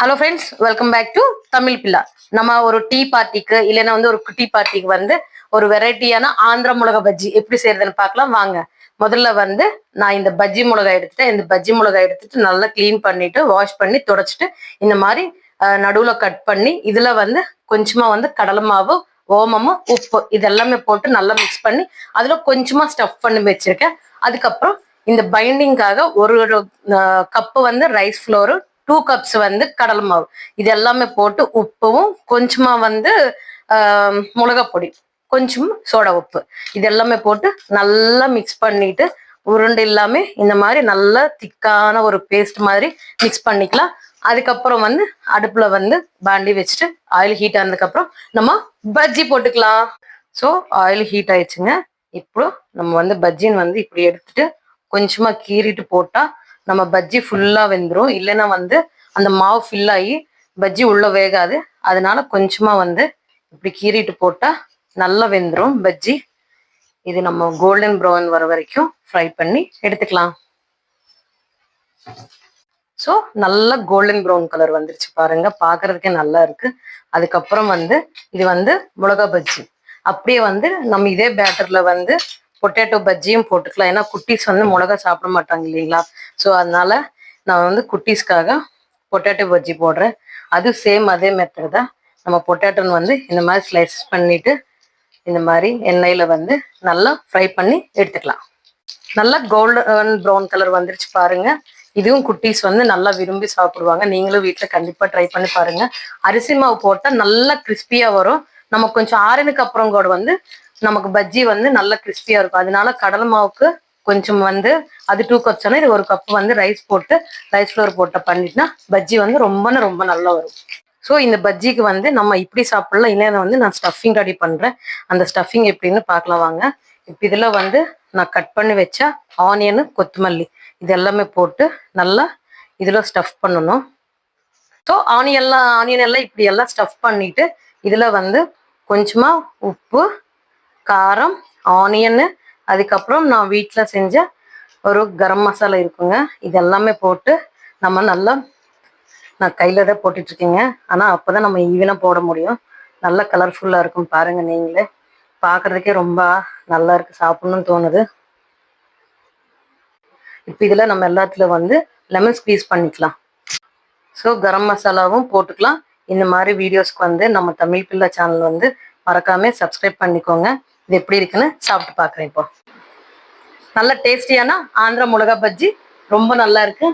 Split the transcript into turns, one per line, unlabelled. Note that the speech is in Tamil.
Hello friends, welcome back to Tamil Billa. நம்ம ஒரு டீ பார்ட்டிக்கு இல்லைன்னா ஒரு குட்டி பார்ட்டிக்கு ஒரு வெரைட்டியான ஆந்திர மிளகா பஜ்ஜி எப்படி செய்யறதுன்னு பார்க்கலாம் வாங்க. முதல்ல நான் இந்த பஜ்ஜி மிளகாய் எடுத்துட்டேன். இந்த பஜ்ஜி மிளகாய் எடுத்துட்டு நல்லா கிளீன் பண்ணிட்டு வாஷ் பண்ணி துடைச்சிட்டு இந்த மாதிரி நடுவில் கட் பண்ணி இதுல கொஞ்சமா கடலை மாவு, ஓமமும் உப்பு இதெல்லாமே போட்டு நல்லா மிக்ஸ் பண்ணி அதுல கொஞ்சமா ஸ்டஃப் பண்ணி வச்சிருக்கேன். அதுக்கப்புறம் இந்த பைண்டிங்காக ஒரு கப்பு ரைஸ் ஃப்ளோரு, 2 கப்ஸ் கடலை மாவு இது எல்லாமே போட்டு உப்பும் கொஞ்சமா மிளகா பொடி, கொஞ்சம் சோடா உப்பு இது எல்லாமே போட்டு நல்லா மிக்ஸ் பண்ணிட்டு உருண்டை இல்லாம இந்த மாதிரி நல்லா திக்கான ஒரு பேஸ்ட் மாதிரி மிக்ஸ் பண்ணிக்கலாம். அதுக்கப்புறம் அடுப்புல பாண்டி வச்சுட்டு ஆயில் ஹீட் ஆனதுக்கு அப்புறம் நம்ம பஜ்ஜி போட்டுக்கலாம். ஸோ ஆயில் ஹீட் ஆயிடுச்சுங்க. இப்போ நம்ம பஜ்ஜின்னு இப்படி எடுத்துட்டு கொஞ்சமா கீறிட்டு போட்டா நம்ம பஜ்ஜி ஃபுல்லா வெந்துடும். இல்லைன்னா அந்த மாவு ஃபில் ஆகி பஜ்ஜி உள்ள வேகாது. அதனால கொஞ்சமா இப்படி கீறிட்டு போட்டா நல்லா வெந்துடும் பஜ்ஜி. இது நம்ம கோல்டன் ப்ரௌன் வர வரைக்கும் ஃப்ரை பண்ணி எடுத்துக்கலாம். ஸோ நல்லா கோல்டன் ப்ரௌன் கலர் வந்துருச்சு பாருங்க, பாக்குறதுக்கே நல்லா இருக்கு. அதுக்கப்புறம் இது மிளகா பஜ்ஜி. அப்படியே நம்ம இதே பேட்டர்ல பொட்டேட்டோ பஜ்ஜியும் போட்டுக்கலாம். ஏன்னா குட்டீஸ் மிளகா சாப்பிட மாட்டாங்க இல்லைங்களா. ஸோ அதனால நான் குட்டீஸ்க்காக பொட்டேட்டோ பஜ்ஜி போடுறேன். அது சேம் அதே மெத்தட் தான். நம்ம பொட்டேட்டோன்னு இந்த மாதிரி ஸ்லைஸ் பண்ணிட்டு இந்த மாதிரி எண்ணெயில நல்லா ஃப்ரை பண்ணி எடுத்துக்கலாம். நல்லா கோல்டன் ப்ரௌன் கலர் வந்துருச்சு பாருங்க. இதுவும் குட்டீஸ் நல்லா விரும்பி சாப்பிடுவாங்க. நீங்களும் வீட்டுல கண்டிப்பா ட்ரை பண்ணி பாருங்க. அரிசி மாவு போட்டா நல்லா கிறிஸ்பியா வரும். நம்ம கொஞ்சம் ஆறினதுக்கு அப்புறம் கூட நமக்கு பஜ்ஜி நல்லா கிறிஸ்பியா இருக்கும். அதனால கடலை மாவுக்கு கொஞ்சம் அது 2 கப்ஸ் இது 1 கப் ரைஸ் போட்டு ரைஸ் ஃப்ளோர் போட்டு பண்ணிட்டுனா பஜ்ஜி ரொம்ப நல்லா வரும். ஸோ இந்த பஜ்ஜிக்கு நம்ம இப்படி சாப்பிடலாம். இல்லைன்னா நான் ஸ்டஃபிங் ரெடி பண்றேன். அந்த ஸ்டஃபிங் எப்படின்னு பார்க்கலாம் வாங்க. இப்போ இதுல நான் கட் பண்ணி வச்ச ஆனியனு, கொத்தமல்லி இது எல்லாமே போட்டு நல்லா இதுல ஸ்டஃப் பண்ணணும். ஸோ ஆனியன் எல்லாம் இப்படி எல்லாம் ஸ்டஃப் பண்ணிட்டு இதுல கொஞ்சமா உப்பு, காரம், ஆனியனு, அதுக்கப்புறம் நான் வீட்டில் செஞ்ச ஒரு கரம் மசாலா இருக்குங்க. இது எல்லாமே போட்டு நம்ம நல்லா, நான் கையில தான் போட்டுட்டு இருக்கீங்க. ஆனா அப்பதான் நம்ம ஈவனா போட முடியும். நல்லா கலர்ஃபுல்லா இருக்கும் பாருங்க. நீங்களே பாக்குறதுக்கே ரொம்ப நல்லா இருக்கு, சாப்பிடணும்னு தோணுது. இப்போ இதுல நம்ம எல்லாத்துல லெமன் ஸ்க்வீஸ் பண்ணிக்கலாம். ஸோ கரம் மசாலாவும் போட்டுக்கலாம். இந்த மாதிரி வீடியோஸ்க்கு நம்ம தமிழ் பில்லா சேனல் மறக்காம சப்ஸ்கிரைப் பண்ணிக்கோங்க. இது எப்படி இருக்குன்னு சாப்பிட்டு பார்க்குறேன். இப்போ நல்ல டேஸ்டியான ஆந்திர மிளகா பஜ்ஜி ரொம்ப நல்லா இருக்கு.